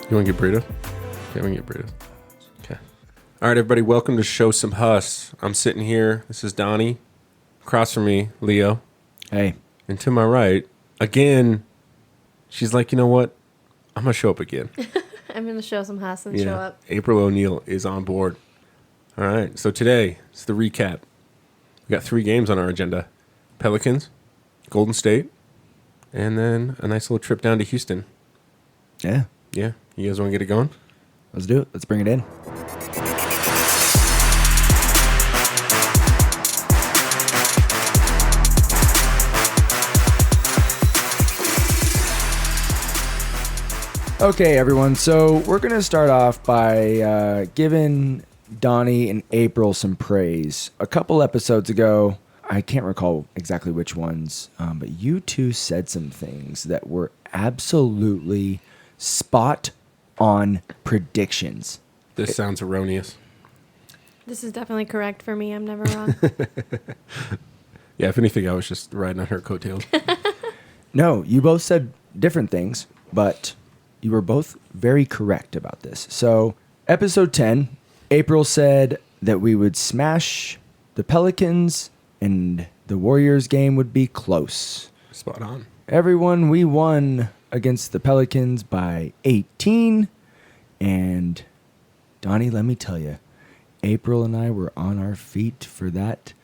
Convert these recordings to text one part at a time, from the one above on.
You want to get burrito? Okay, we can get burrito. Okay. All right, everybody, welcome to Show Sum Huss. I'm sitting here. This is Donny. Across from me, Leo. Hey. And to my right, again, she's like, you know what? I'm going to show up again. I'm going to show some Huss and show up. April O'Neil is on board. All right, so today, it's the recap. We got 3 games on our agenda. Pelicans, Golden State, and then a nice little trip down to Houston. Yeah. Yeah, you guys want to get it going? Let's do it. Let's bring it in. Okay, everyone. So we're going to start off by giving Donny and April some praise. A couple episodes ago, I can't recall exactly which ones, but you two said some things that were absolutely spot on predictions. This sounds erroneous. This is definitely correct for me. I'm never wrong. Yeah, if anything, I was just riding on her coattails. No, you both said different things, but you were both very correct about this. So, episode 10, April said that we would smash the Pelicans and the Warriors game would be close. Spot on. Everyone, we won against the Pelicans by 18. And Donny, let me tell you, April and I were on our feet for that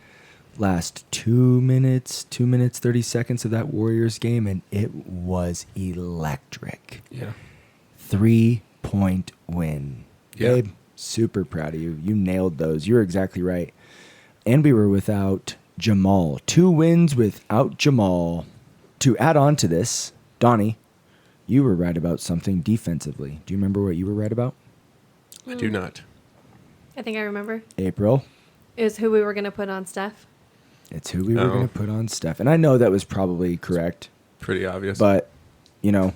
last 2 minutes, 30 seconds of that Warriors game, and it was electric. Yeah. 3-point win. Yeah. Babe, super proud of you. You nailed those. You're exactly right. And we were without Jamal. 2 wins without Jamal. To add on to this, Donny, you were right about something defensively. Do you remember what you were right about? I do not. I think I remember. April? It was who we were going to put on Steph. It's who we were going to put on Steph. And I know that was probably correct. Pretty obvious. But, you know.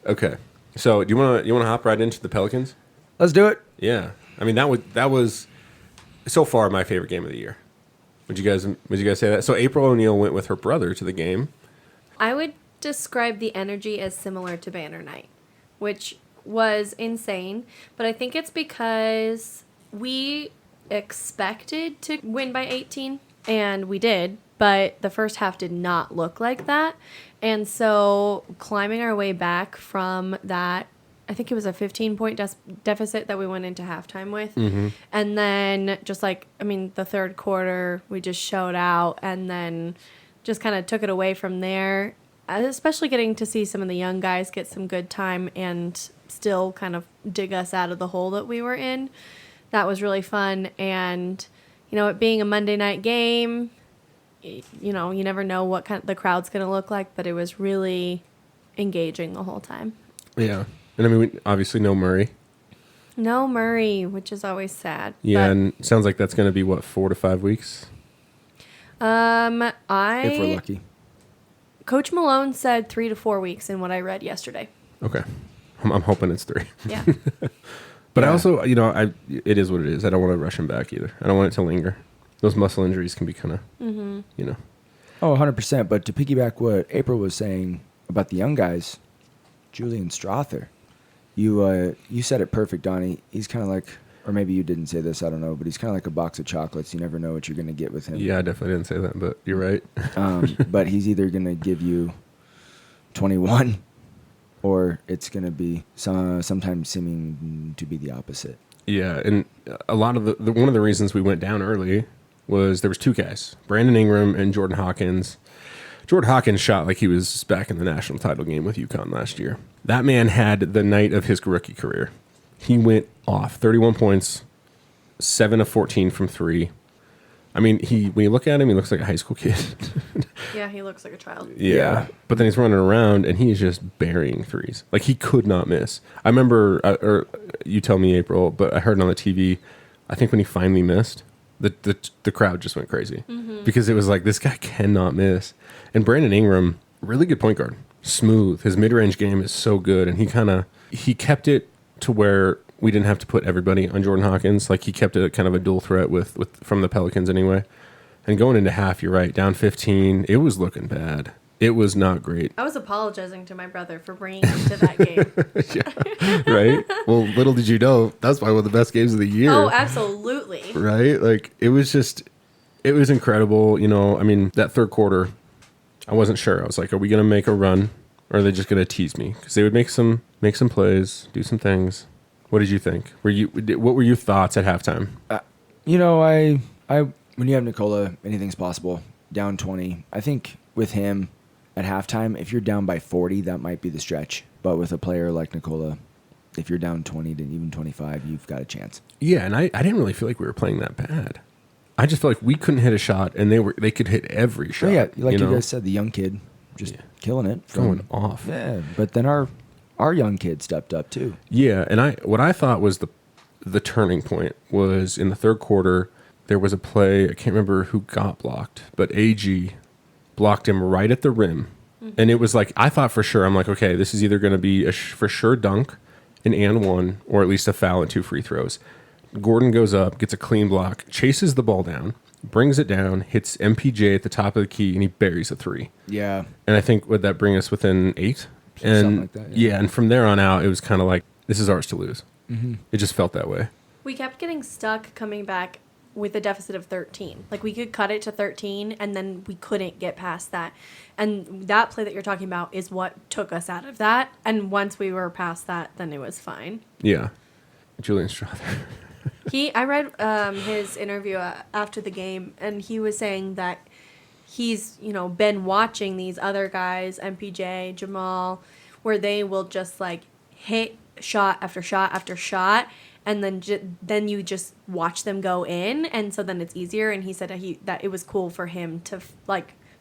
Okay. So, do you want to hop right into the Pelicans? Let's do it. Yeah. I mean, that was so far my favorite game of the year. Would you guys say that? So, April O'Neil went with her brother to the game. I would describe the energy as similar to Banner Night, which was insane. But I think it's because we expected to win by 18, and we did. But the first half did not look like that. And so climbing our way back from that, I think it was a 15-point deficit that we went into halftime with. Mm-hmm. And then the third quarter, we just showed out and then just kind of took it away from there, especially getting to see some of the young guys get some good time and still kind of dig us out of the hole that we were in. That was really fun. And, it being a Monday night game, you never know what the crowd's going to look like, but it was really engaging the whole time. Yeah. And I mean, obviously no Murray. No Murray, which is always sad. Yeah, and it sounds like that's going to be, 4 to 5 weeks? If we're lucky. Coach Malone said 3 to 4 weeks in what I read yesterday. Okay. I'm hoping it's 3. Yeah. But Yeah. I also, it is what it is. I don't want to rush him back either. I don't want it to linger. Those muscle injuries can be kind of, Oh, 100%. But to piggyback what April was saying about the young guys, Julian Strother, you said it perfect, Donnie. He's kind of like, or maybe you didn't say this, I don't know, but he's kind of like a box of chocolates. You never know what you're going to get with him. Yeah, I definitely didn't say that, but you're right. But he's either going to give you 21 or it's going to be sometimes seeming to be the opposite. Yeah, and a lot of one of the reasons we went down early was there was 2 guys, Brandon Ingram and Jordan Hawkins. Jordan Hawkins shot like he was back in the national title game with UConn last year. That man had the night of his rookie career. He went off, 31 points, 7 of 14 from 3. I mean, when you look at him, he looks like a high school kid. Yeah, he looks like a child. Yeah. But then he's running around, and he is just burying threes. Like, he could not miss. I remember, or you tell me, April, but I heard it on the TV, I think when he finally missed, the crowd just went crazy. Mm-hmm. Because it was like, this guy cannot miss. And Brandon Ingram, really good point guard. Smooth. His mid-range game is so good, and he kept it to where we didn't have to put everybody on Jordan Hawkins. Like, he kept it kind of a dual threat from the Pelicans anyway. And going into half, you're right, down 15, it was looking bad. It was not great. I was apologizing to my brother for bringing him to that game. Yeah, right? Well, little did you know, that's probably one of the best games of the year. Oh, absolutely. Right? Like, it was incredible. You know, I mean, that third quarter, I wasn't sure. I was like, are we going to make a run, or are they just going to tease me? Because they would make some plays, do some things. What did you think? What were your thoughts at halftime? You know, I when you have Nikola, anything's possible. Down 20. I think with him at halftime, if you're down by 40, that might be the stretch. But with a player like Nikola, if you're down 20 to even 25, you've got a chance. Yeah, and I didn't really feel like we were playing that bad. I just felt like we couldn't hit a shot, and they could hit every shot. Oh, yeah, like you know? guys said, the young kid just killing it. Going off. Yeah, but then our young kid stepped up too. Yeah, and what I thought was the turning point was in the third quarter. There was a play, I can't remember who got blocked, but AG blocked him right at the rim. Mm-hmm. And it was like, I thought for sure, I'm like, okay, this is either going to be a for sure dunk, an and one, or at least a foul and 2 free throws. Gordon goes up, gets a clean block, chases the ball down, brings it down, hits MPJ at the top of the key, and he buries a 3. Yeah. And I think, would that bring us within 8? And something like that, yeah. And from there on out, it was kind of like, this is ours to lose. Mm-hmm. It just felt that way. We kept getting stuck coming back with a deficit of 13. Like, we could cut it to 13, and then we couldn't get past that. And that play that you're talking about is what took us out of that. And once we were past that, then it was fine. Yeah. Julian Strother. I read his interview after the game, and he was saying that he's, been watching these other guys, MPJ, Jamal, where they will just, like, hit shot after shot after shot, and then you just watch them go in, and so then it's easier. And he said that it was cool for him to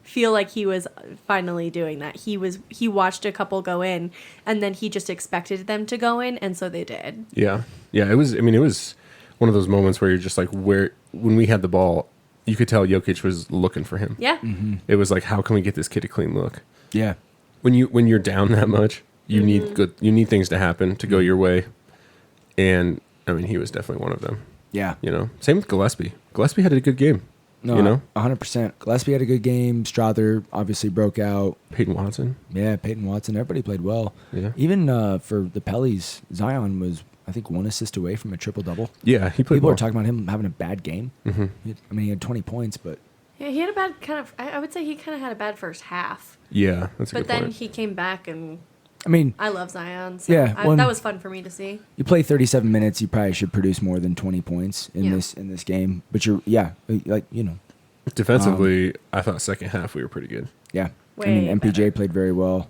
feel like he was finally doing that. He watched a couple go in, and then he just expected them to go in, and so they did. Yeah. It was one of those moments where you're just like, when we had the ball, you could tell Jokic was looking for him. Yeah. Mm-hmm. It was like, how can we get this kid a clean look? Yeah. When you're down that much, you need things to happen to go your way. And I mean, he was definitely one of them. Yeah. Same with Gillespie. Gillespie had a good game. No, 100%. Gillespie had a good game. Strother obviously broke out. Peyton Watson. Yeah, Peyton Watson. Everybody played well. Yeah. Even for the Pellies, Zion was, I think, 1 assist away from a triple-double. Yeah, he played People well. are talking about him having a bad game. Mm-hmm. He had 20 points, but... Yeah, he had a bad I would say he kind of had a bad first half. Yeah, that's a good point. But then he came back, and I love Zion. So yeah, that was fun for me to see. You play 37 minutes, you probably should produce more than 20 points in this game. But Defensively, I thought second half we were pretty good. Yeah. Way MPJ better. played very well.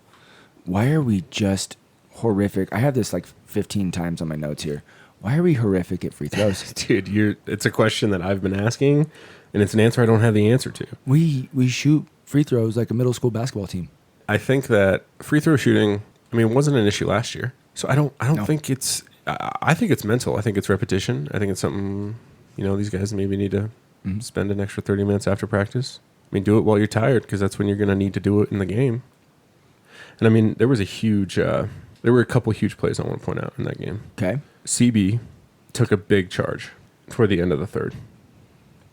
Why are we just horrific? I have this like 15 times on my notes here. Why are we horrific at free throws? Dude, it's a question that I've been asking, and it's an answer I don't have the answer to. We shoot free throws like a middle school basketball team. I think that free throw shooting, wasn't an issue last year. So I don't think it's I think it's mental. I think it's repetition. I think it's something, these guys maybe need to spend an extra 30 minutes after practice. Do it while you're tired, because that's when you're going to need to do it in the game. And there was there were a couple huge plays I want to point out in that game. Okay. CB took a big charge toward the end of the third.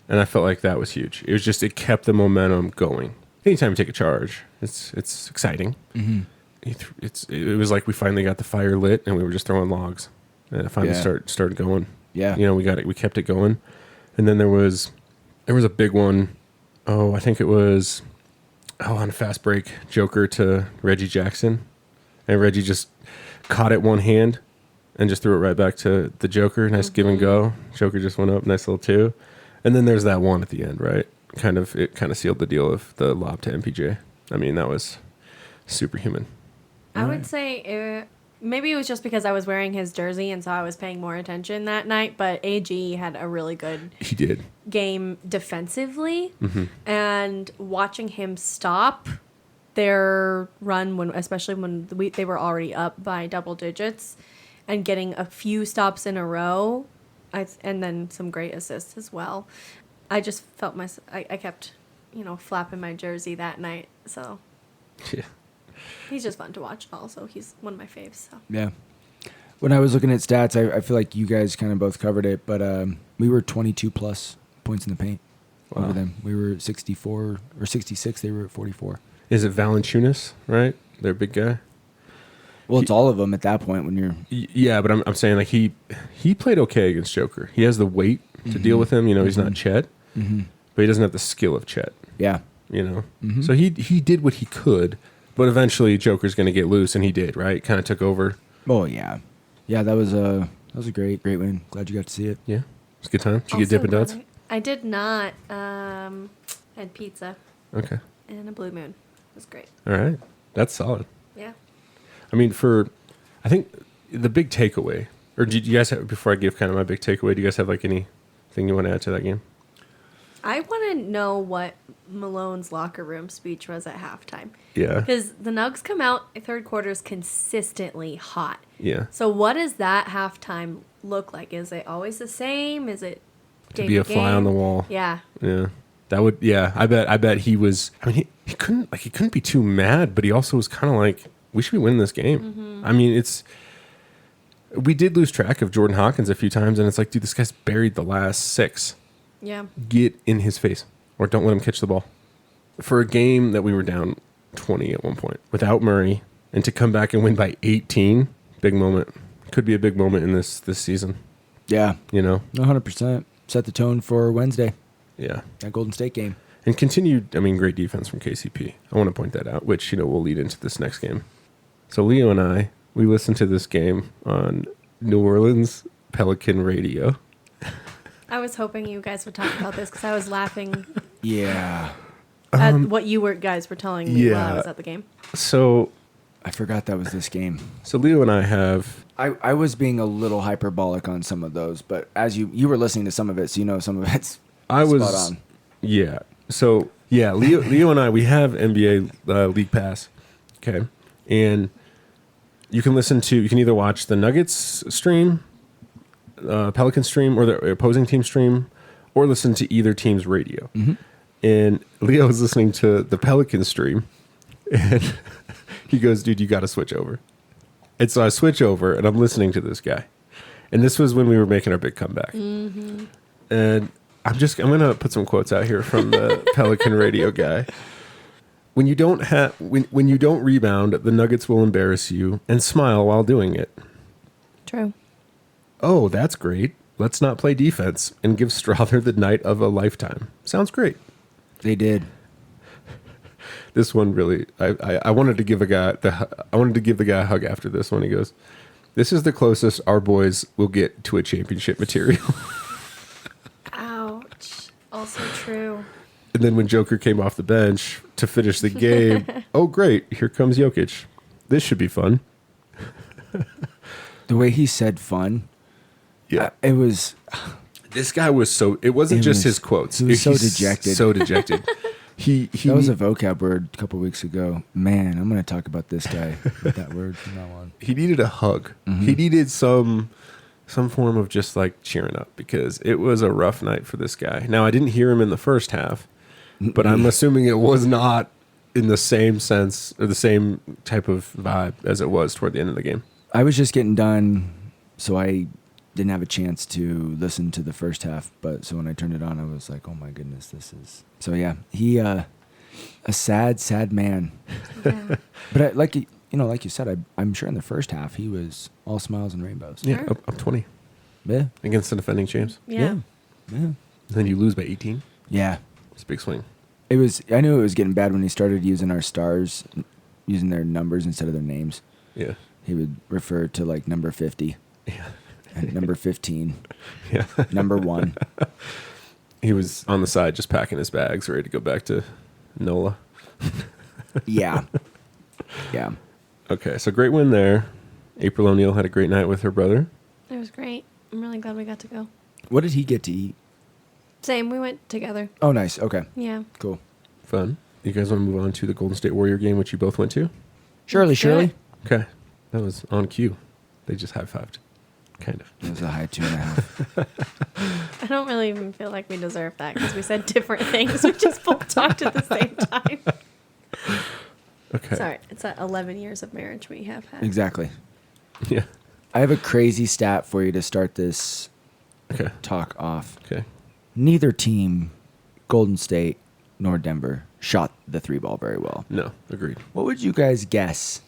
And I felt like that was huge. It was just, it kept the momentum going. Anytime you take a charge, it's exciting. Mm-hmm. It was like we finally got the fire lit, and we were just throwing logs. And it finally started going. Yeah. We kept it going. And then there was a big one. Oh, I think it was on a fast break, Joker to Reggie Jackson. And Reggie just caught it one hand and just threw it right back to the Joker. Nice give and go. Joker just went up, nice little 2. And then there's that one at the end, right? It kind of sealed the deal of the lob to MPJ. That was superhuman. I would say maybe it was just because I was wearing his jersey, and so I was paying more attention that night. But AG had a really good game defensively, and watching him stop their run especially when they were already up by double digits, and getting a few stops in a row, and then some great assists as well. I just felt I kept, flapping my jersey that night. So yeah. He's just fun to watch also. He's one of my faves. So. Yeah. When I was looking at stats, I feel like you guys kind of both covered it, but we were 22 plus points in the paint over them. We were 64 or 66. They were at 44. Is it Valanciunas, right? Their big guy. Well, it's all of them at that point when you're. Yeah, but I'm saying like he played okay against Joker. He has the weight to deal with him. You know, he's not Chet, but he doesn't have the skill of Chet. Yeah. You know, so he did what he could, but eventually Joker's going to get loose, and he did. Right, kind of took over. Oh yeah, yeah. That was a great win. Glad you got to see it. Yeah, it was a good time. Did you get Dippin' Dots? I did not. I had pizza. Okay. And a Blue Moon. It was great. All right, that's solid. Yeah. I mean, I think the big takeaway, or do you guys have, before I give kind of my big takeaway, do you guys have like anything you want to add to that game? I want to know what Malone's locker room speech was at halftime. Yeah. Because the Nugs come out third quarters consistently hot. Yeah. So what does that halftime look like? Is it always the same? Is it To be a fly on the wall. Yeah. Yeah. That would, yeah. I bet he was. I mean, he couldn't be too mad, but he also was kind of like, we should be winning this game. I mean, we did lose track of Jordan Hawkins a few times, and it's like, dude, this guy's buried the last 6. Yeah. Get in his face, or don't let him catch the ball. For a game that we were down 20 at one point without Murray, and to come back and win by 18, big moment. Could be a big moment in this season. Yeah. You know? 100%. Set the tone for Wednesday. Yeah. That Golden State game. And continued, I mean, great defense from KCP. I want to point that out, which, you know, will lead into this next game. So Leo and I, we listened to this game on New Orleans Pelican radio. I was hoping you guys would talk about this because I was laughing Yeah. at what you guys were telling me while I was at the game. So I forgot that was this game. So Leo and I have... I was being a little hyperbolic on some of those, but as you were listening to some of it, so you know some of it's spot on. Yeah. So, yeah, Leo and I, we have NBA League Pass. Okay. And you can either watch the Nuggets stream, Pelican stream, or the opposing team stream, or listen to either team's radio. And Leo was listening to the Pelican stream, and he goes, dude, you got to switch over. And so I switch over, and I'm listening to this guy. And this was when we were making our big comeback. And I'm going to put some quotes out here from the Pelican radio guy. When you don't rebound, the Nuggets will embarrass you and smile while doing it. True. Oh, that's great. Let's not play defense and give Strother the night of a lifetime. Sounds great. They did. This one really, I wanted to give the guy a hug after this one. He goes, "This is the closest our boys will get to a championship material." Ouch. Also true. And then when Joker came off the bench to finish the game, oh great, here comes Jokic. This should be fun. The way he said "fun," Yeah, it was. This guy was so. It wasn't just his quotes. He was so He's dejected. So dejected. That was a vocab word a couple weeks ago. Man, I'm going to talk about this guy with that word from now on. He needed a hug. He needed some form of just like cheering up because it was a rough night for this guy. Now I didn't hear him in the first half, but I'm assuming it was not in the same sense or the same type of vibe as it was toward the end of the game. I was just getting done, so I didn't have a chance to listen to the first half. But so when I turned it on, I was like, "Oh my goodness, this is." So yeah, he a sad man. Yeah. But like you said, I'm sure in the first half he was all smiles and rainbows. Yeah, up 20. Yeah. Against the defending champs. Yeah. And then you lose by 18. Yeah. It's a big swing. I knew it was getting bad when he started using our stars, using their numbers instead of their names. Yeah. He would refer to like number 50. Yeah. And number 15. Yeah. Number 1. He was on the side just packing his bags, ready to go back to NOLA. Yeah. Yeah. Okay, so great win there. April O'Neil had a great night with her brother. It was great. I'm really glad we got to go. What did he get to eat? Same. We went together. Oh, nice. Okay. Yeah. Cool. Fun. You guys want to move on to the Golden State Warrior game, which you both went to? Shirley. Okay. That was on cue. They just high-fived. Kind of. It was a high 2.5. I don't really even feel like we deserve that because we said different things. We just both talked at the same time. Okay. Sorry. It's that 11 years of marriage we have had. Exactly. Yeah. I have a crazy stat for you to start this Okay. talk off. Okay. Neither team, Golden State nor Denver, shot the three ball very well. No, agreed. What would you guys guess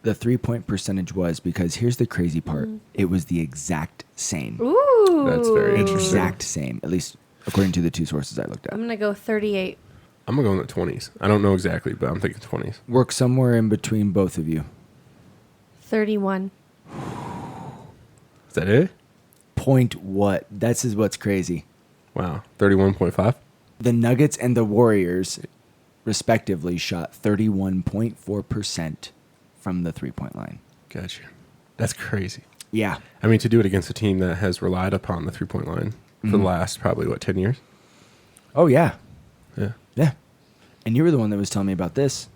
the 3-point percentage was? Because here's the crazy part. It was the exact same. Ooh. That's very interesting. Exact same, at least according to the two sources I looked at. I'm going to go 38. I'm going to go in the 20s. I don't know exactly, but I'm thinking 20s. Work somewhere in between both of you. 31. Is that it? Point what? That's is what's crazy. Wow. 31.5? The Nuggets and the Warriors, respectively, shot 31.4% from the 3-point line. Gotcha. That's crazy. Yeah. I mean, to do it against a team that has relied upon the 3-point line for the last probably, 10 years? Oh, yeah. Yeah. Yeah. And you were the one that was telling me about this.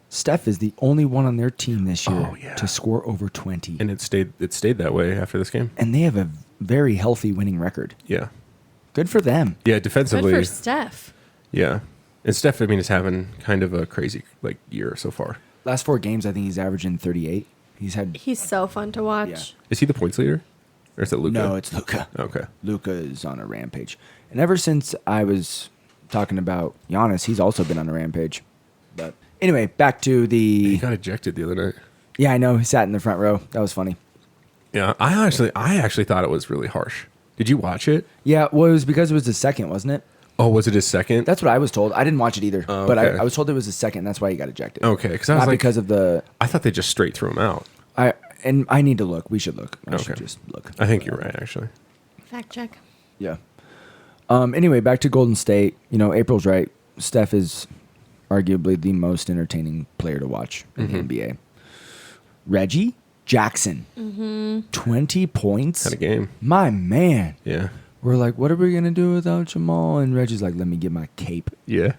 Steph is the only one on their team this year to score over 20. And it stayed that way after this game. And they have a very healthy winning record. Yeah. Good for them. Yeah, defensively. Good for Steph. Yeah. And Steph, I mean, is having kind of a crazy year so far. Last 4 games, I think he's averaging 38. He's so fun to watch. Yeah. Is he the points leader? Or is it Luka? No, it's Luka. Okay. Luka is on a rampage. And ever since I was talking about Giannis, he's also been on a rampage. But anyway, back to the... He got ejected the other night. Yeah, I know. He sat in the front row. That was funny. Yeah, I actually thought it was really harsh. Did you watch it? Yeah, well, it was because it was the second, wasn't it? Oh, was it his second? That's what I was told. I didn't watch it either. Oh, But okay. I was told it was the second. That's why he got ejected. Okay, because I was Not like, because of the... I thought they just straight threw him out. I need to look. We should look. I should Okay. just look. I think you're right, actually. Fact check. Yeah. Anyway, back to Golden State. You know, April's right. Steph is arguably the most entertaining player to watch in the NBA. Reggie Jackson, 20 points. Had a game. My man. Yeah. We're like, what are we going to do without Jamal? And Reggie's like, let me get my cape. Yeah.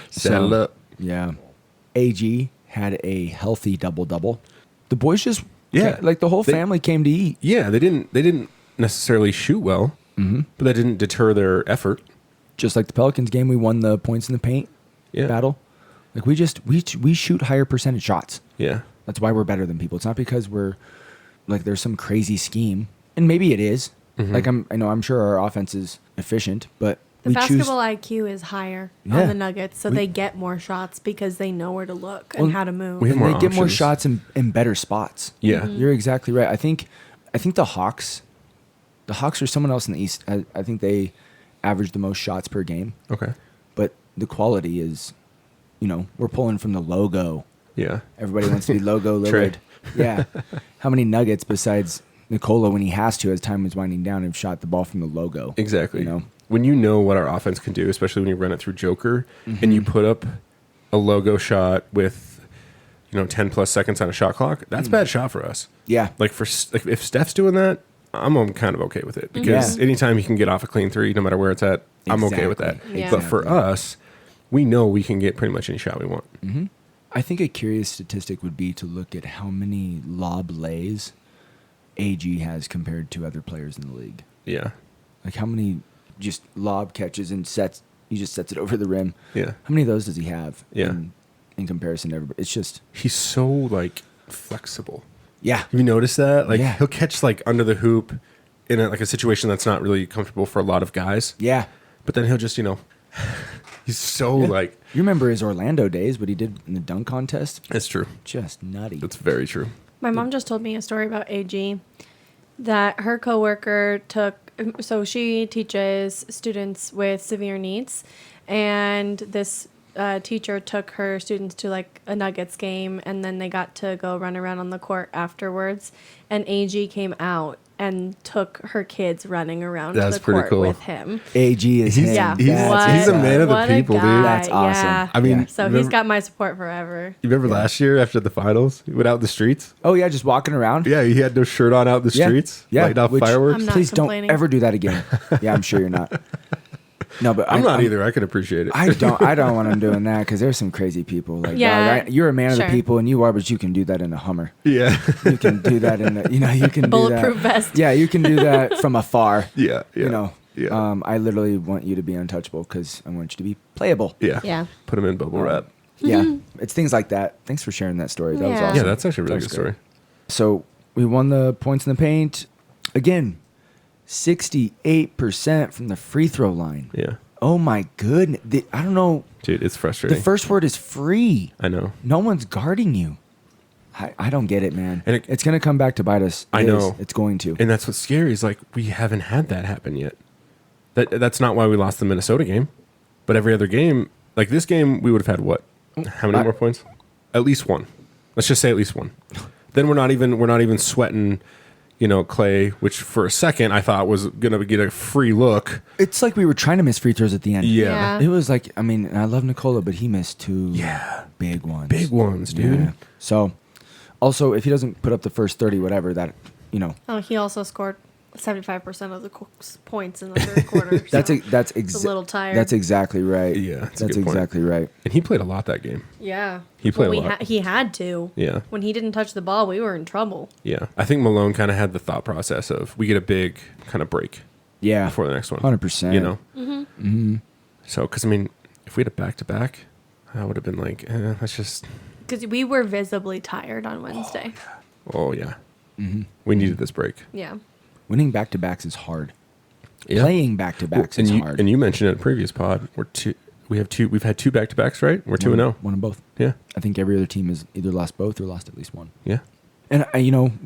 Saddle So, up. Yeah. AG had a healthy double-double. The boys just, Yeah. like the whole family came to eat. Yeah, they didn't necessarily shoot well, but that didn't deter their effort. Just like the Pelicans game, we won the points in the paint battle. Like we shoot higher percentage shots. Yeah. That's why we're better than people. It's not because we're like there's some crazy scheme, and maybe it is. Like I'm sure our offense is efficient, but The we basketball choose. IQ is higher Yeah. on the Nuggets, so they get more shots because they know where to look and Well, how to move. we have And more they get more options. shots in better spots. Yeah. You're exactly right. I think the Hawks are someone else in the East. I think they average the most shots per game, Okay. but the quality is, we're pulling from the logo. Yeah. Everybody wants to be logo Trey. Lillard. Yeah. How many Nuggets besides Nikola, when he has to, as time was winding down, have shot the ball from the logo? Exactly. When you know what our offense can do, especially when you run it through Joker and you put up a logo shot with, 10 plus seconds on a shot clock, that's a bad shot for us. Yeah. Like if Steph's doing that, I'm kind of okay with it because anytime he can get off a clean three, no matter where it's at, I'm okay with that. Exactly. Yeah. But for us, we know we can get pretty much any shot we want. I think a curious statistic would be to look at how many lob lays AG has compared to other players in the league. Yeah. Like how many just lob catches and sets, he just sets it over the rim. Yeah. How many of those does he have Yeah. in comparison to everybody? It's just, He's so flexible. yeah. Have you noticed that? Like Yeah. he'll catch under the hoop in a situation that's not really comfortable for a lot of guys. Yeah. But then he'll just, he's so You remember his Orlando days, what he did in the dunk contest? It's true. Just nutty. That's very true. My mom just told me a story about AG that her coworker so she teaches students with severe needs, and this teacher took her students to a Nuggets game, and then they got to go run around on the court afterwards, and AG came out and took her kids running around That's the pretty court cool. with him. AG is him. Yeah, he's a man of the what a people, dude. guy. That's awesome. Yeah. I mean, So he's got my support forever. You remember last year after the finals, he went out in the streets? Oh, yeah, just walking around? Yeah, he had no shirt on out in the Yeah. streets, Yeah, lighting off which- fireworks. I'm not Please complaining. don't ever do that again. Yeah, I'm sure you're not. No, but I'm not either. I can appreciate it. I don't want him doing that because there's some crazy people. Like, Yeah, dog, you're a man of sure. the people, and you are, but you can do that in a Hummer. yeah. You can do that in a, you can Bulletproof do that. vest. Yeah, you can do that from afar. Yeah. Yeah. I literally want you to be untouchable because I want you to be playable. Yeah. Yeah. Put him in bubble wrap. Yeah, it's things like that. Thanks for sharing that story. That was Yeah. awesome. Yeah, that's actually a really That good was great. story. So we won the points in the paint. Again, 68% from the free throw line. Yeah. Oh my goodness. I don't know. Dude, it's frustrating. The first word is free. I know. No one's guarding you. I don't get it, man. And it's going to come back to bite us. I know. It's going to. And that's what's scary is like we haven't had that happen yet. That's not why we lost the Minnesota game. But every other game, like this game, we would have had what? How many more points? At least one. Let's just say at least one. Then we're not even sweating, Clay, which for a second I thought was gonna get a free look. It's like we were trying to miss free throws at the end. Yeah. It was like, I mean, I love Nikola, but he missed two big ones. Big ones, dude. Yeah. So, also, if he doesn't put up the first 30, whatever, that, Oh, he also scored 75% of the points in the third quarter. That's it's a little tired. That's exactly right. Yeah, that's that's a good point. exactly right. And he played a lot that game. Yeah. He played a lot. He had to. Yeah. When he didn't touch the ball, we were in trouble. Yeah. I think Malone kind of had the thought process of we get a big kind of break Yeah. before the next one. 100%. Mm-hmm. So, because, I mean, if we had a back-to-back, I would have been like, let's just... Because we were visibly tired on Wednesday. Oh, yeah. We needed this break. Yeah. Winning back-to-backs is hard. Yeah. Playing back-to-backs is hard. And you mentioned it in a previous pod. We've had two back-to-backs, right? We're 2-0. One of both. Yeah. I think every other team has either lost both or lost at least one. Yeah. And,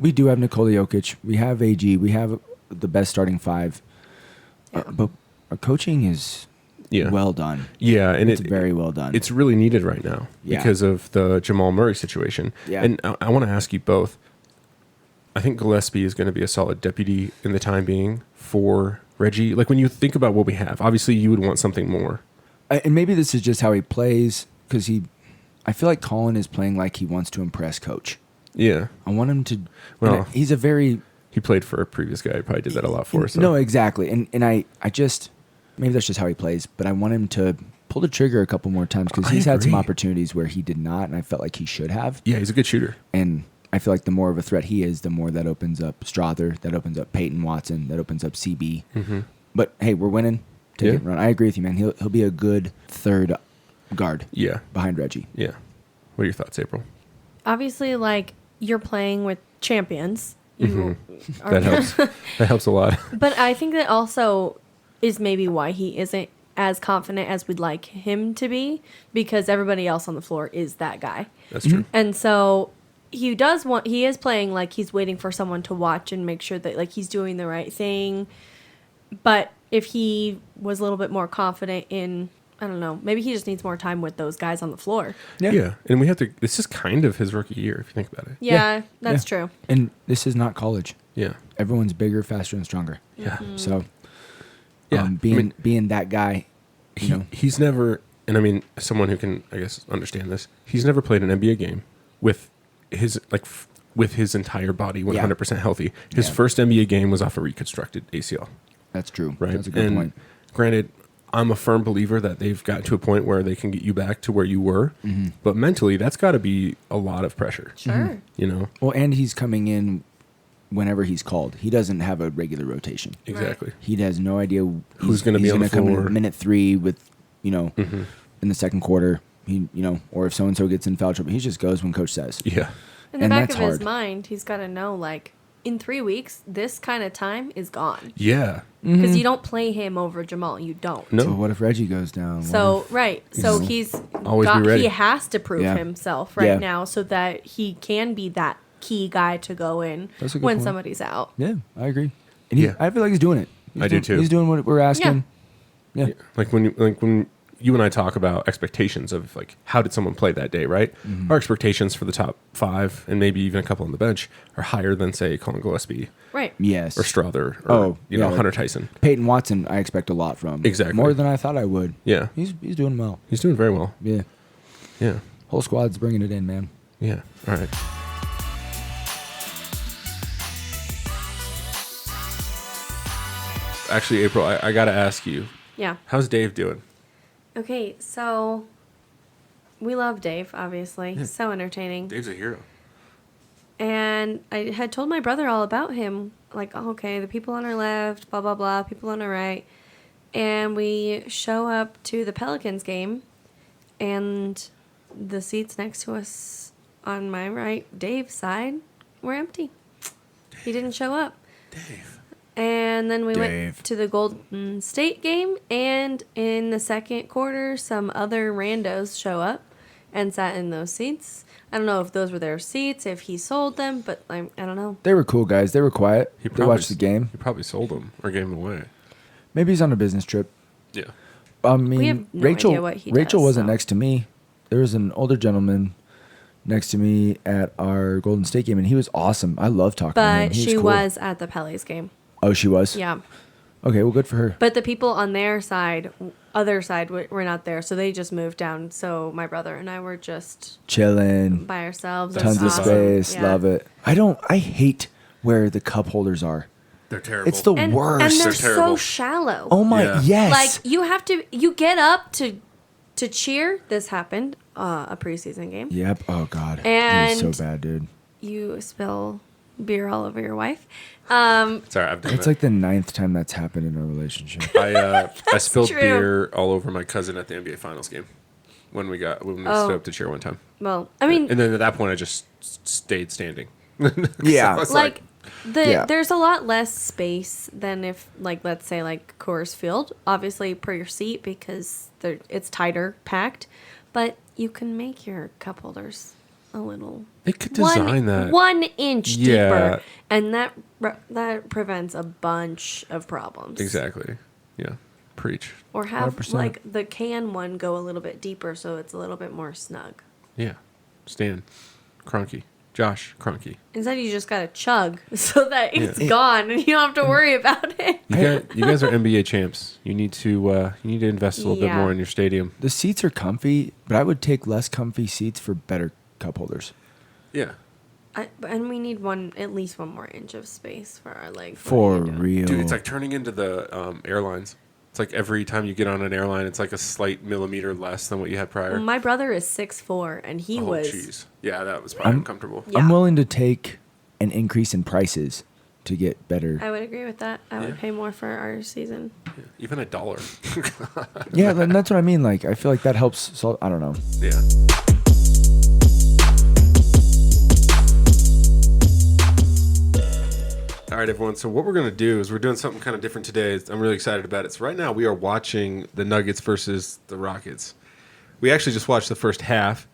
we do have Nikola Jokic. We have AG. We have the best starting five. Yeah. But our coaching is well done. Yeah, and it's very well done. It's really needed right now because of the Jamal Murray situation. Yeah. And I want to ask you both. I think Gillespie is going to be a solid deputy in the time being for Reggie. Like when you think about what we have, obviously you would want something more. And maybe this is just how he plays because I feel like Colin is playing like he wants to impress Coach. Yeah. I want him to. Well, he's a very. He played for a previous guy who probably did that a lot for us. So. No, exactly. And I just. Maybe that's just how he plays, but I want him to pull the trigger a couple more times because he's had some opportunities where he did not, and I felt like he should have. Yeah, he's a good shooter. And I feel like the more of a threat he is, the more that opens up Strother, that opens up Peyton Watson, that opens up CB. Mm-hmm. But hey, we're winning. Take it and run. I agree with you, man. He'll be a good third guard. Yeah. Behind Reggie. Yeah. What are your thoughts, April? Obviously, like you're playing with champions. You That helps. That helps a lot. But I think that also is maybe why he isn't as confident as we'd like him to be, because everybody else on the floor is that guy. That's true. And so he is playing like he's waiting for someone to watch and make sure that like he's doing the right thing. But if he was a little bit more confident in, I don't know, maybe he just needs more time with those guys on the floor. Yeah. And this is kind of his rookie year if you think about it. Yeah, that's true. And this is not college. Yeah. Everyone's bigger, faster, and stronger. Yeah. So Yeah. being that guy, he's never, and I mean, someone who can, I guess, understand this, he's never played an NBA game with his entire body 100% healthy. His first NBA game was off a reconstructed ACL. That's true. Right. That's a good point. Granted, I'm a firm believer that they've gotten to a point where they can get you back to where you were. Mm-hmm. But mentally, that's got to be a lot of pressure. Sure. Well, and he's coming in whenever he's called. He doesn't have a regular rotation. Exactly. He has no idea who's going to be on the floor. Come in minute 3 with, in the second quarter, or if so-and-so gets in foul trouble. He just goes when coach says. Yeah. In the back of his mind, he's got to know, like, in 3 weeks, this kind of time is gone. Yeah. Because you don't play him over Jamal. You don't. No. So what if Reggie goes down? So, So he's always be ready. He has to prove himself now so that he can be that key guy to go in when somebody's out. Yeah, I agree. And I feel like he's doing it. I do too. He's doing what we're asking. Yeah. Like when you and I talk about expectations of like how did someone play that day, right? Our expectations for the top 5 and maybe even a couple on the bench are higher than say Colin Gillespie, right? Yes, or Strother, or Hunter Tyson. Peyton Watson, I expect a lot from. Exactly, more than I thought I would. Yeah, he's doing well. He's doing very well. Yeah, yeah. Whole squad's bringing it in, man. Yeah. All right. Actually, April, I got to ask you. Yeah. How's Dave doing? Okay, so we love Dave, obviously. He's so entertaining. Dave's a hero. And I had told my brother all about him. Like, oh, okay, the people on our left, blah, blah, blah, people on our right. And we show up to the Pelicans game, and the seats next to us on my right, Dave's side, were empty. He didn't show up. Dave. And then we Dave. went to the Golden State game, and in the second quarter, some other randos show up and sat in those seats. I don't know if those were their seats, if he sold them, but I don't know. They were cool guys. They were quiet. They watched the game. He probably sold them or gave them away. Maybe he's on a business trip. Yeah. I We mean, have no Rachel. idea what he Rachel does, wasn't so. next to me. There was an older gentleman next to me at our Golden State game, and he was awesome. I love talking to him. But He she cool. was at the Pelly's game. Oh, she was. Yeah. Okay, well, good for her. But the people on their side, other side, were not there, so they just moved down. So my brother and I were just Chilling. by ourselves. It Tons was of awesome. space. Yeah. Love it. I hate where the cup holders are. They're terrible. It's the And worst. they're They're terrible. so shallow. Oh my, Yeah. yes. Like you get up to cheer. This happened a preseason game. Yep. Oh God. And- it was so bad, dude. You spill beer all over your wife. Sorry, I've done It's that. like the 9th time that's happened in our relationship. I spilled true. beer all over my cousin at the NBA Finals game when we stood Oh. up to cheer one time. Well, I mean, And then at that point, I just stayed standing. Yeah. So it's like Yeah. there's a lot less space than if, like, let's say like Coors Field, obviously per your seat because it's tighter packed, but you can make your cup holders a little they could design that. 1 inch Yeah. deeper, and that prevents a bunch of problems. Exactly. Yeah. Preach. Or have 100%. like the can one go a little bit deeper so it's a little bit more snug. Yeah. Stan. Cronky. Josh Cronky. Instead, you just gotta chug so that it's Yeah. gone and you don't have to worry about it. You guys are NBA champs. You need to invest a little bit Yeah. more in your stadium. The seats are comfy, but I would take less comfy seats for better cup holders. Yeah. And we need at least 1 more inch of space for our legs. For What are you doing? real. Dude, it's like turning into the airlines. It's like every time you get on an airline, it's like a slight millimeter less than what you had prior. My brother is 6'4", and he oh, was. jeez. Yeah, that was probably uncomfortable. Yeah. I'm willing to take an increase in prices to get better. I would agree with that. I would Yeah. pay more for our season. Yeah, even $1. Yeah, that's what I mean. Like, I feel like that helps. So I don't know. Yeah. All right, everyone. So what we're going to do is we're doing something kind of different today. I'm really excited about it. So right now we are watching the Nuggets versus the Rockets. We actually just watched the first half,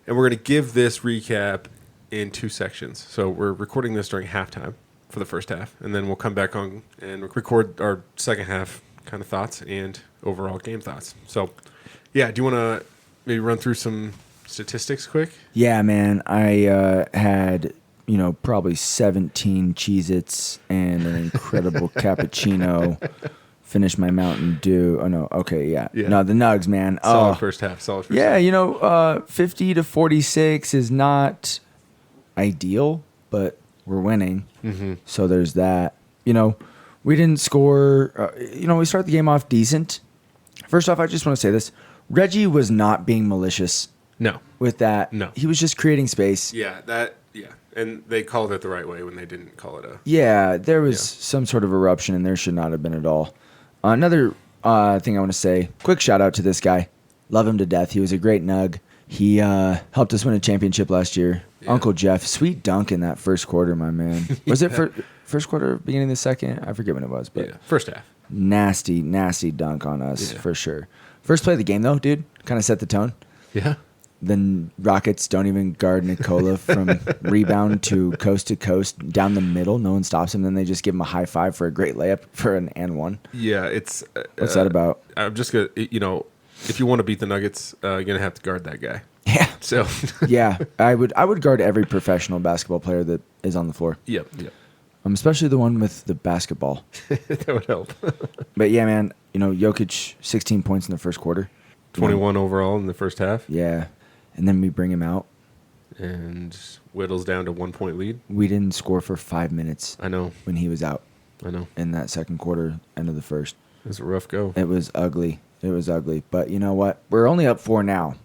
and we're going to give this recap in 2 sections. So we're recording this during halftime for the first half, and then we'll come back on and record our second half kind of thoughts and overall game thoughts. So, yeah, do you want to maybe run through some statistics quick? Yeah, man. I had, probably 17 Cheez-Its and an incredible cappuccino. Finished my Mountain Dew. Oh, no. Okay, yeah. Yeah. No, the Nugs, man. Solid Oh, first half. Solid first yeah, half. 50 to 46 is not ideal, but we're winning. Mm-hmm. So there's that. We didn't score. We start the game off decent. First off, I just want to say this. Reggie was not being malicious No. with that. No. He was just creating space. Yeah, and they called it the right way when they didn't call it a. Yeah, there was Yeah. some sort of eruption, and there should not have been at all. Another thing I want to say, quick shout out to this guy. Love him to death. He was a great nug. He helped us win a championship last year. Yeah. Uncle Jeff, sweet dunk in that first quarter, my man. Was it first quarter, beginning of the second? I forget when it was, but Yeah, first half. nasty, nasty dunk on us Yeah. for sure. First play of the game, though, dude, kind of set the tone. Yeah. Then Rockets don't even guard Nikola from rebound to coast down the middle. No one stops him. Then they just give him a high five for a great layup for an and one. Yeah, it's. What's that about? I'm just gonna, if you want to beat the Nuggets, you're gonna have to guard that guy. Yeah, So. yeah. I would guard every professional basketball player that is on the floor, Yep. especially the one with the basketball. That would help. But yeah, man, Jokic 16 points in the first quarter. 21 overall in the first half, Yeah, and then we bring him out. and whittles down to 1 point lead. We didn't score for 5 minutes I know. when he was out I know. in that second quarter, end of the first. It was a rough go. It was ugly. But you know what? We're only up 4 now.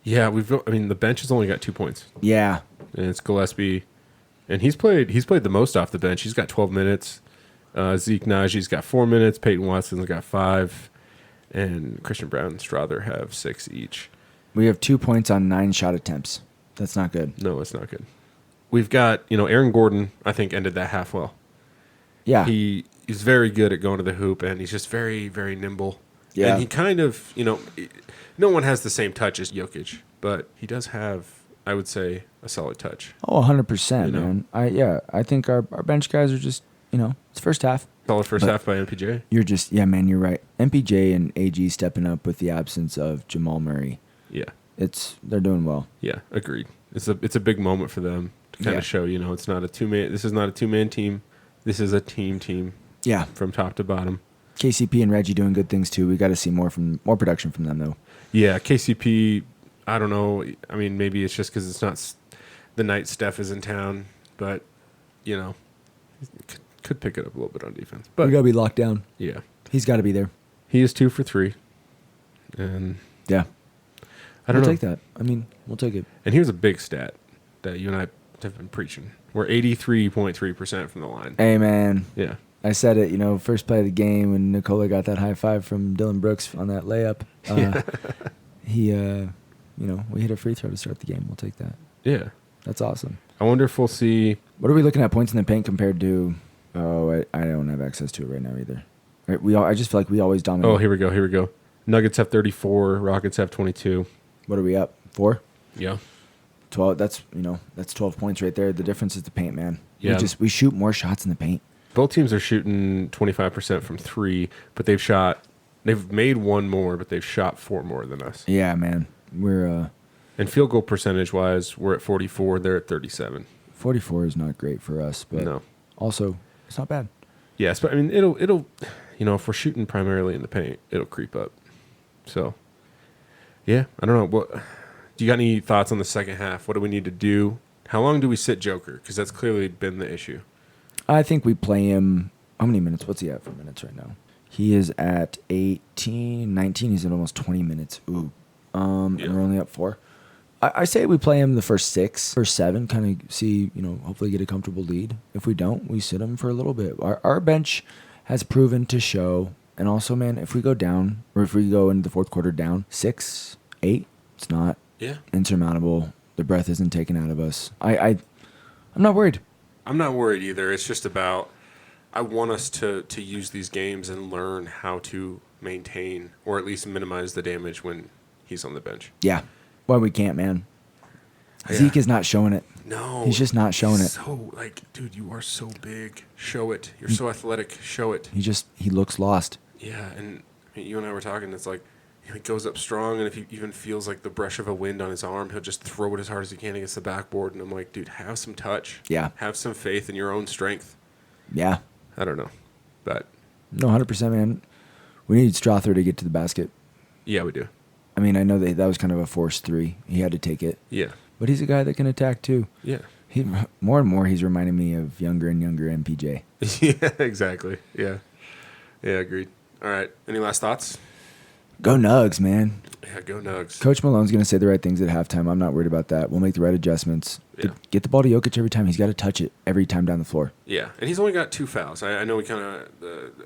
Yeah, the bench has only got 2 points, Yeah. and it's Gillespie, and he's played the most off the bench. He's got 12 minutes. Zeke Najee's got 4 minutes. Peyton Watson's got 5, and Christian Brown and Strother have 6 each. We have 2 points on 9 shot attempts. That's not good. No, it's not good. We've got Aaron Gordon. I think ended that half well. Yeah. He he's very good at going to the hoop, and he's just very, very nimble. Yeah. And he kind of, no one has the same touch as Jokic, but he does have, I would say, a solid touch. Oh, 100%, You know? man. I think our bench guys are just, it's first half. Solid first But- half by MPJ. Yeah, man, you're right. MPJ and AG stepping up with the absence of Jamal Murray. Yeah. They're doing well. Yeah, agreed. It's a big moment for them to kind Yeah. of show, it's not a two-man. This is not a two-man team. This is a team Yeah. from top to bottom. KCP and Reggie doing good things too. We got to see more production from them though. Yeah, KCP, I don't know. I mean, maybe it's just because it's not the night Steph is in town, but, could pick it up a little bit on defense. But We got to be locked down. yeah, He's got to be there. he is 2 for 3. And Yeah. I don't We'll know. take that. I mean, we'll take it. And here's a big stat that you and I have been preaching. We're 83.3% from the line. Hey, man. Yeah. I said it, first play of the game when Nikola got that high five from Dylan Brooks on that layup. We hit a free throw to start the game. We'll take that. Yeah. That's awesome. I wonder if we'll see. What are we looking at points in the paint compared to? Oh, I don't have access to it right now either. Right, I just feel like we always dominate. Oh, here we go. Nuggets have 34. Rockets have 22. What are we up? 4? Yeah. 12. That's 12 points right there. The difference is the paint, man. Yeah. We shoot more shots in the paint. Both teams are shooting 25% from 3, but they've made 1 more, but they've shot 4 more than us. Yeah, man. We're And field goal percentage wise, we're at 44. They're at 37. 44 is not great for us, but No. also it's not bad. Yes, but I mean, it'll, if we're shooting primarily in the paint, it'll creep up. So, yeah, I don't know. Do you got any thoughts on the second half? What do we need to do? How long do we sit Joker? Because that's clearly been the issue. I think we play him. How many minutes? What's he at for minutes right now? He is at 18, 19. He's at almost 20 minutes. Ooh. And we're only up 4. I say we play him the first 6 or 7, kind of see, hopefully get a comfortable lead. If we don't, we sit him for a little bit. Our bench has proven to show. And also, man, if we go down, or if we go into the fourth quarter down 6, 8, it's not insurmountable. The breath isn't taken out of us. I'm not worried. I'm not worried either. It's just about I want us to use these games and learn how to maintain or at least minimize the damage when he's on the bench. Yeah. Well, we can't, man. Yeah. Zeke is not showing it. No. He's just not showing it. So, dude, you are so big. Show it. You're so athletic. Show it. He looks lost. Yeah, and I mean, you and I were talking. It's like he goes up strong, and if he even feels like the brush of a wind on his arm, he'll just throw it as hard as he can against the backboard. And I'm like, dude, have some touch. Yeah. Have some faith in your own strength. Yeah. I don't know, but No, 100%, man. We need Strother to get to the basket. yeah, we do. I mean, I know that was kind of a forced 3. He had to take it. Yeah, But he's a guy that can attack, too. yeah, More and more, he's reminding me of younger and younger MPJ. yeah, exactly. Yeah, agreed. All right, any last thoughts? Go Nugs, man. Yeah, go Nugs. Coach Malone's going to say the right things at halftime. I'm not worried about that. We'll make the right adjustments. Yeah. Get the ball to Jokic every time. He's got to touch it every time down the floor. Yeah, and he's only got 2 fouls. I know we kind of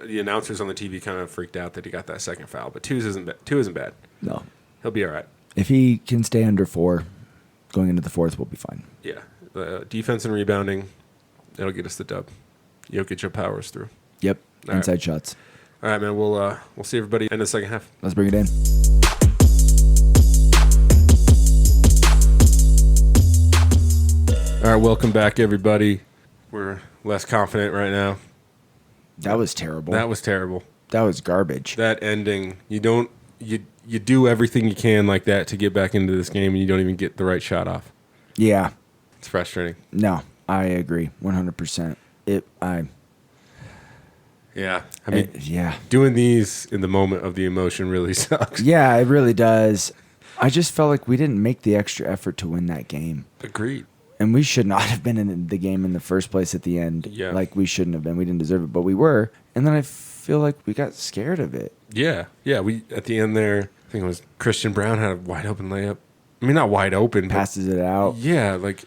the announcers on the TV kind of freaked out that he got that second foul, but 2 isn't bad. No. He'll be all right. If he can stay under 4 going into the fourth, we'll be fine. Yeah, the defense and rebounding, it'll get us the dub. Jokic will power us through. Yep. All Inside right. shots. All right, man. We'll see everybody in the second half. Let's bring it in. All right, welcome back, everybody. We're less confident right now. That was terrible. That was terrible. That was garbage. That ending, you do everything you can like that to get back into this game, and you don't even get the right shot off. Yeah. It's frustrating. No, I agree 100%. Yeah, I mean, yeah. doing these in the moment of the emotion really sucks. Yeah, it really does. I just felt like we didn't make the extra effort to win that game. Agreed. And we should not have been in the game in the first place at the end. Yeah. Like we shouldn't have been. We didn't deserve it, but we were. And then I feel like we got scared of it. Yeah. We at the end there, I think it was Christian Brown had a wide open layup. I mean, not wide open, Passes it out. Yeah, I'm like,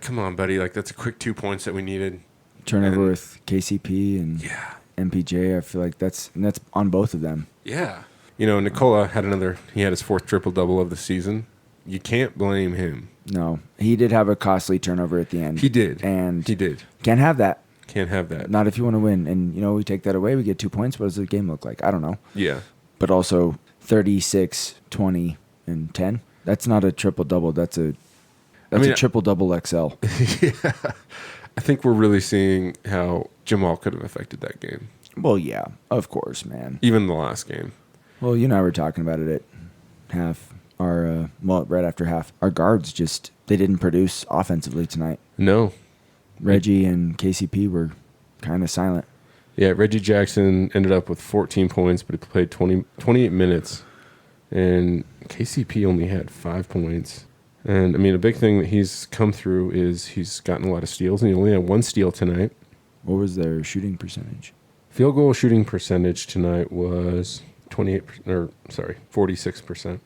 come on, buddy. Like that's a quick 2 points that we needed. Turnover And- with KCP and Yeah. MPJ. I feel like that's on both of them. Yeah. Nikola had he had his 4th triple-double of the season. You can't blame him. No, he did have a costly turnover at the end. He did. And He did. can't have that. Can't have that. Not if you want to win. And, we take that away, we get 2 points. What does the game look like? I don't know. Yeah. But also 36, 20, and 10. That's not a triple-double. That's a triple-double XL. Yeah. I think we're really seeing how Jamal could have affected that game. Well, yeah, of course, man. Even the last game. Well, you and I were talking about it at half. Right after half. Our guards they didn't produce offensively tonight. No. Reggie and KCP were kind of silent. Yeah, Reggie Jackson ended up with 14 points, but he played 28 minutes. And KCP only had 5 points. And, a big thing that he's come through is he's gotten a lot of steals, and he only had 1 steal tonight. What was their shooting percentage? Field goal shooting percentage tonight was 46%.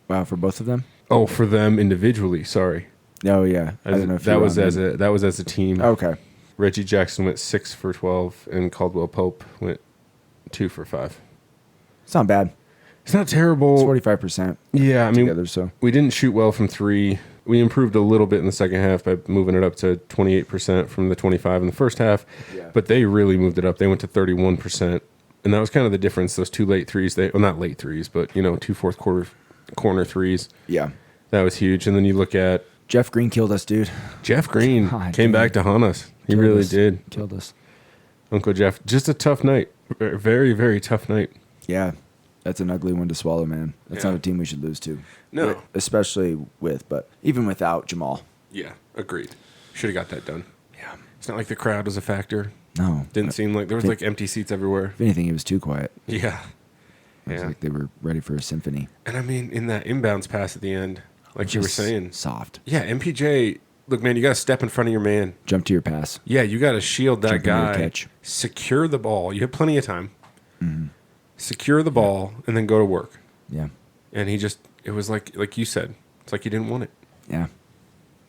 Wow, for both of them? Oh, for them individually, sorry. Oh, yeah. I don't know if that was as a team. Okay. Reggie Jackson went 6 for 12, and Caldwell Pope went 2 for 5. It's not bad. It's not terrible. It's 45%. Yeah, together, so we didn't shoot well from 3. We improved a little bit in the second half by moving it up to 28% from the 25 in the first half. Yeah. But they really moved it up. They went to 31%. And that was kind of the difference. Those 2 late threes, not late threes, but 2 fourth quarter corner threes. Yeah. That was huge. And then you look at Jeff Green killed us, dude. Jeff Green came back to haunt us. He Killed really us. did. Killed us. Uncle Jeff. Just a tough night. Very, very tough night. Yeah. That's an ugly one to swallow, man. That's Yeah. not a team we should lose to. No. Especially but even without Jamal. Yeah, agreed. Should have got that done. Yeah. It's not like the crowd was a factor. No. Didn't seem like there was like empty seats everywhere. If anything, it was too quiet. Yeah. It was Yeah. like they were ready for a symphony. And in that inbounds pass at the end, like you were Just saying. soft. Yeah, MPJ, look, man, you got to step in front of your man. Jump to your pass. Yeah, you got to shield that Jump into your guy. catch. Secure the ball. You have plenty of time. Mm-hmm. Secure the ball and then go to work. Yeah. And it was like you said, it's like you didn't want it. Yeah.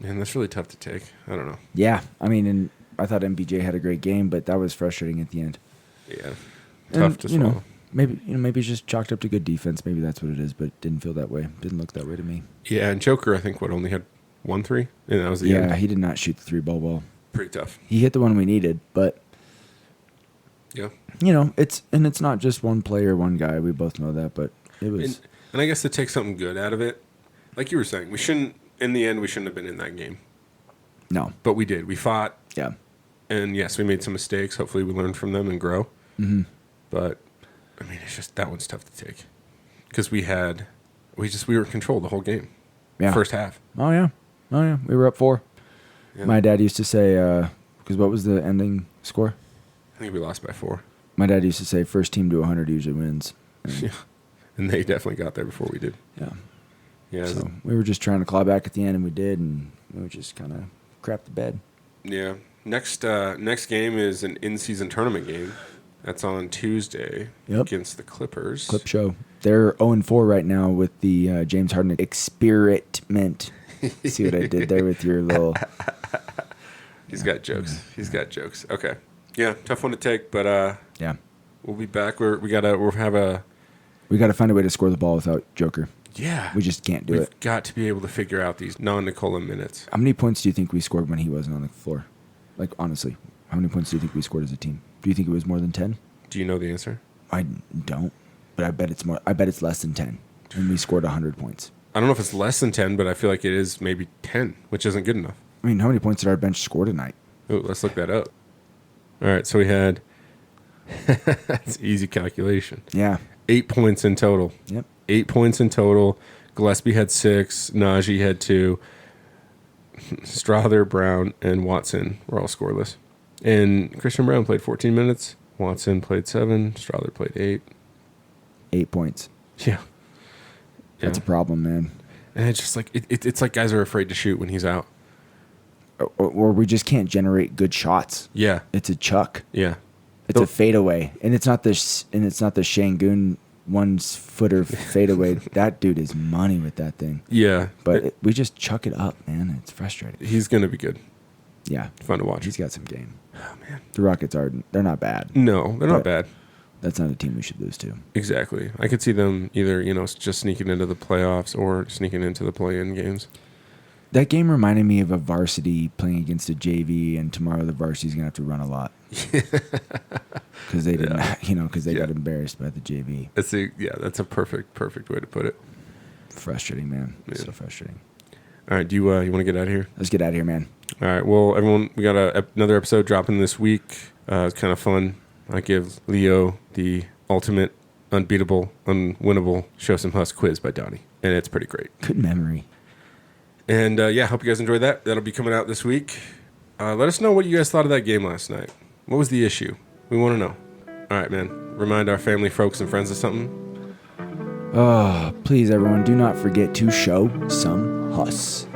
Man, that's really tough to take. I don't know. Yeah. And I thought MPJ had a great game, but that was frustrating at the end. Yeah. Tough to swallow. Maybe it's just chalked up to good defense. Maybe that's what it is, but it didn't feel that way. Didn't look that way to me. Yeah, and Joker, I think, only had 1 3? And that was the end. Yeah, he did not shoot the 3-ball well. Pretty tough. He hit the one we needed, but Yeah. it's not just one player, one guy. We both know that, but it was. And I guess to take something good out of it, like you were saying, in the end, we shouldn't have been in that game. No. But we did. We fought. Yeah. And yes, we made some mistakes. Hopefully we learned from them and grow. Mm-hmm. But, it's just, that one's tough to take. Because we were in control the whole game. Yeah. First half. Oh, yeah. We were up 4. Yeah. My dad used to say, because what was the ending score? I think we lost by 4. My dad used to say, first team to 100 usually wins. And, Yeah. And they definitely got there before we did. yeah. Yeah. So we were just trying to claw back at the end, and we did, and we just kind of crapped the bed. Yeah. Next game is an in-season tournament game. That's on Tuesday against the Clippers. Clip show. They're 0-4 right now with the James Harden experiment. See what I did there with your little... He's got jokes. Okay. Yeah, tough one to take, but yeah, we'll be back. We gotta find a way to score the ball without Joker. Yeah. We just can't do it. We've got to be able to figure out these non-Nikola minutes. How many points do you think we scored when he wasn't on the floor? Like, honestly, how many points do you think we scored as a team? Do you think it was more than 10? Do you know the answer? I don't, but I bet it's more. I bet it's less than 10, and we scored 100 points. I don't know if it's less than 10, but I feel like it is maybe 10, which isn't good enough. I mean, how many points did our bench score tonight? Oh, let's look that up. All right, so we had it's easy calculation. Yeah. 8 points in total. Yep. 8 points in total. Gillespie had 6. Najee had 2. Strother, Brown, and Watson were all scoreless. And Christian Brown played 14 minutes. Watson played 7. Strother played 8. 8 points. Yeah. That's a problem, man. And it's just like it's like guys are afraid to shoot when he's out. Or we just can't generate good shots. Yeah. It's a chuck. Yeah. It's a fadeaway, and it's not the Shangoon 1-footer fadeaway. That dude is money with that thing. Yeah. But we just chuck it up, man. It's frustrating. He's gonna be good. Yeah. Fun to watch. He's got some game. Oh man. The Rockets they're not bad. No, they're not bad. That's not a team we should lose to. Exactly. I could see them either, just sneaking into the playoffs or sneaking into the play-in games. That game reminded me of a varsity playing against a JV, and tomorrow the varsity's gonna have to run a lot because they didn't, because they got embarrassed by the JV. That's a perfect way to put it. Frustrating, man. Yeah. So frustrating. All right, do you want to get out of here? Let's get out of here, man. All right, well, everyone, we got another episode dropping this week. It's kind of fun. I give Leo the ultimate, unbeatable, unwinnable Show Sum Huss quiz by Donny, and it's pretty great. Good memory. And hope you guys enjoyed that. That'll be coming out this week. Let us know what you guys thought of that game last night. What was the issue? We want to know. All right, man. Remind our family, folks, and friends of something. Oh, please, everyone, do not forget to show some Huss.